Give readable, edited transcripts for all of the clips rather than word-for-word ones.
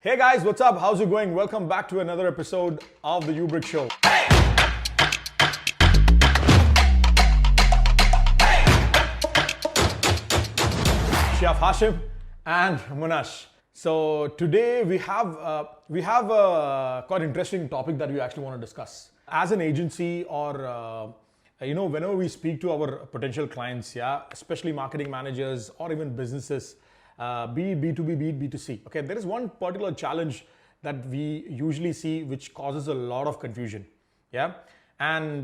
Hey guys, what's up? How's it going? Welcome back to another episode of the Ubrick Show. Sheyaf Hashim and Monash. So today we have a quite interesting topic that we actually want to discuss. As an agency or whenever we speak to our potential clients, especially marketing managers or even businesses, be it B2B, be it B2C. Okay, there is one particular challenge that we usually see which causes a lot of confusion. And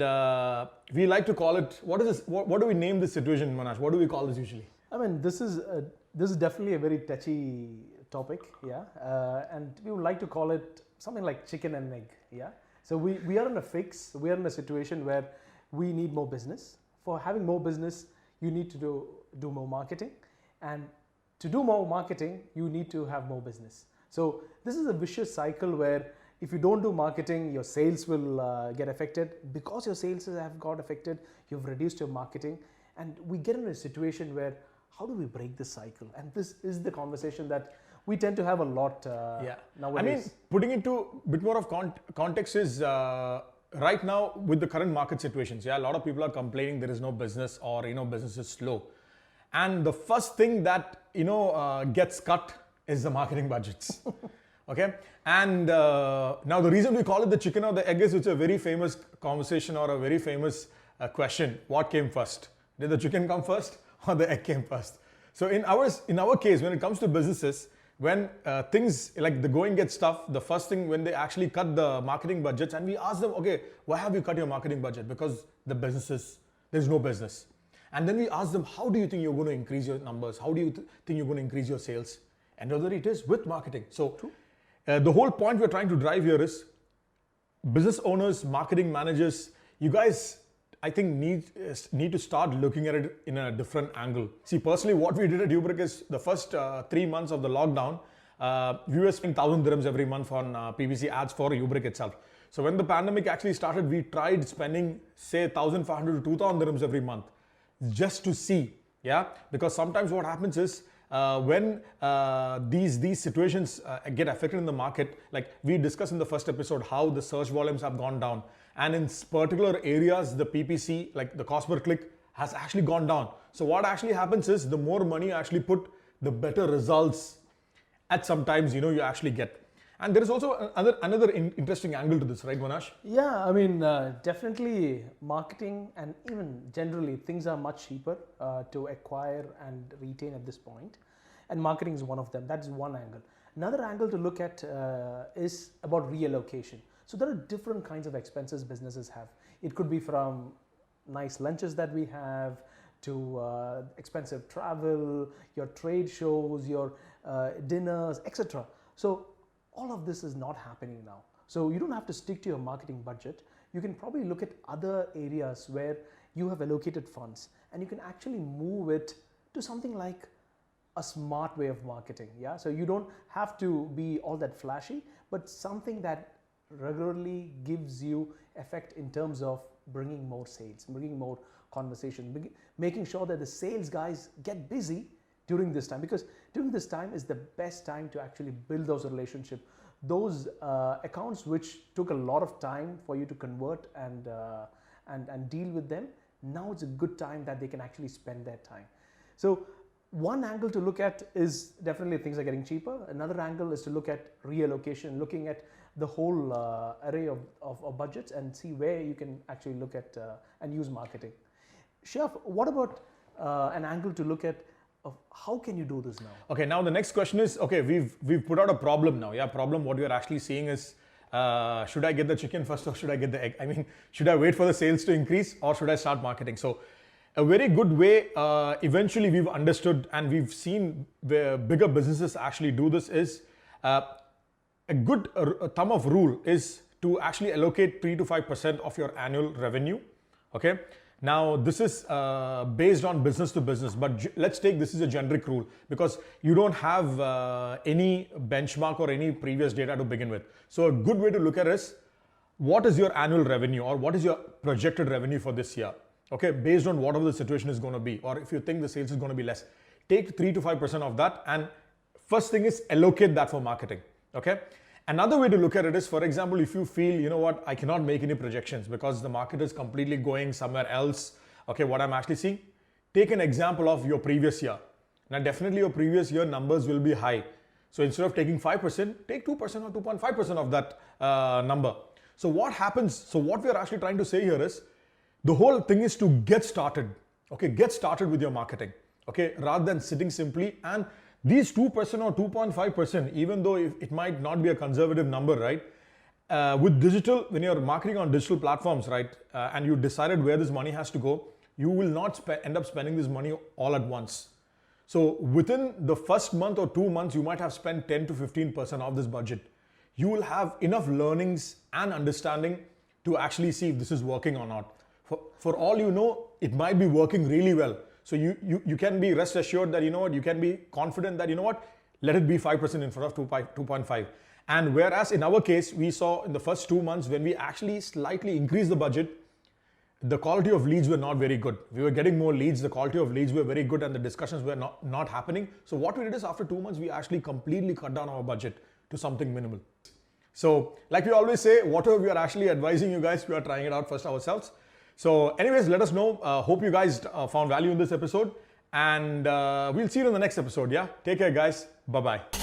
we like to call it, what is this? What do we name this situation, Monash? What do we call this usually? I mean, this is definitely a very touchy topic, and we would like to call it something like chicken and egg, So we are in a fix. We are in a situation where we need more business. For having more business, you need to do more marketing, and to do more marketing, you need to have more business. So this is a vicious cycle where if you don't do marketing, your sales will get affected. Because your sales have got affected, you've reduced your marketing, and we get in a situation where how do we break this cycle? And this is the conversation that we tend to have a lot nowadays. I mean, putting into a bit more of context is right now with the current market situations, a lot of people are complaining there is no business or business is slow. And the first thing that gets cut is the marketing budgets. Okay, and now the reason we call it the chicken or the egg is it's a very famous conversation or a very famous question. What came first? Did the chicken come first or the egg came first? So in our case, when it comes to businesses, when things like the going gets tough, the first thing when they actually cut the marketing budgets, and we ask them, okay, why have you cut your marketing budget? Because there's no business. And then we ask them, how do you think you're going to increase your numbers? How do you think you're going to increase your sales? And whether it is with marketing. So the whole point we're trying to drive here is business owners, marketing managers, you guys, I think need to start looking at it in a different angle. See, personally, what we did at Ubrick is the first 3 months of the lockdown, we were spending 1,000 dirhams every month on PPC ads for Ubrick itself. So when the pandemic actually started, we tried spending, say, 1,500 to 2,000 dirhams every month. Just to see, because sometimes what happens is when these situations get affected in the market, like we discussed in the first episode, how the search volumes have gone down, and in particular areas, the PPC, like the cost per click, has actually gone down. So what actually happens is the more money you actually put, the better results at sometimes you actually get. And there is also another interesting angle to this, right, Monash? Yeah, I mean, definitely marketing and even generally things are much cheaper to acquire and retain at this point. And marketing is one of them. That's one angle. Another angle to look at is about reallocation. So there are different kinds of expenses businesses have. It could be from nice lunches that we have to expensive travel, your trade shows, your dinners, etc. So all of this is not happening now. So you don't have to stick to your marketing budget. You can probably look at other areas where you have allocated funds and you can actually move it to something like a smart way of marketing. So you don't have to be all that flashy, but something that regularly gives you effect in terms of bringing more sales, bringing more conversation, making sure that the sales guys get busy during this time, because during this time is the best time to actually build those relationships, those accounts which took a lot of time for you to convert and deal with them. Now it's a good time that they can actually spend their time. So one angle to look at is definitely things are getting cheaper. Another angle is to look at reallocation, looking at the whole array of budgets and see where you can actually look at and use marketing. Sheyaf, what about an angle to look at of how can you do this now? Okay, now the next question is, okay, we've put out a problem now. Problem, what we are actually seeing is, should I get the chicken first or should I get the egg? I mean, should I wait for the sales to increase or should I start marketing? So a very good way, eventually we've understood and we've seen where bigger businesses actually do this is, a good thumb of rule is to actually allocate 3 to 5% of your annual revenue. Okay. Now, this is based on business to business, but let's take this is a generic rule because you don't have any benchmark or any previous data to begin with. So a good way to look at it is what is your annual revenue or what is your projected revenue for this year? Okay, based on whatever the situation is going to be, or if you think the sales is going to be less, take 3 to 5% of that and first thing is allocate that for marketing. Okay. Another way to look at it is, for example, if you feel, you know what, I cannot make any projections because the market is completely going somewhere else. Okay, what I'm actually seeing, take an example of your previous year. Now, definitely your previous year numbers will be high. So instead of taking 5%, take 2% or 2.5% of that number. So what happens? So what we are actually trying to say here is, the whole thing is to get started. Okay, get started with your marketing. Okay, rather than sitting simply, and these 2% or 2.5%, even though it might not be a conservative number, right? With digital, when you're marketing on digital platforms, right, and you decided where this money has to go, you will not end up spending this money all at once. So within the first month or 2 months, you might have spent 10 to 15% of this budget. You will have enough learnings and understanding to actually see if this is working or not. For all you know, it might be working really well. So you can be rest assured that, you know what, you can be confident that, you know what, let it be 5% in front of 2.5. And whereas in our case, we saw in the first 2 months when we actually slightly increased the budget, the quality of leads were not very good. We were getting more leads, the quality of leads were very good, and the discussions were not happening. So what we did is, after 2 months, we actually completely cut down our budget to something minimal. So like we always say, whatever we are actually advising you guys, we are trying it out first ourselves. So anyways, let us know. Hope you guys found value in this episode, and we'll see you in the next episode. Yeah, take care guys. Bye-bye.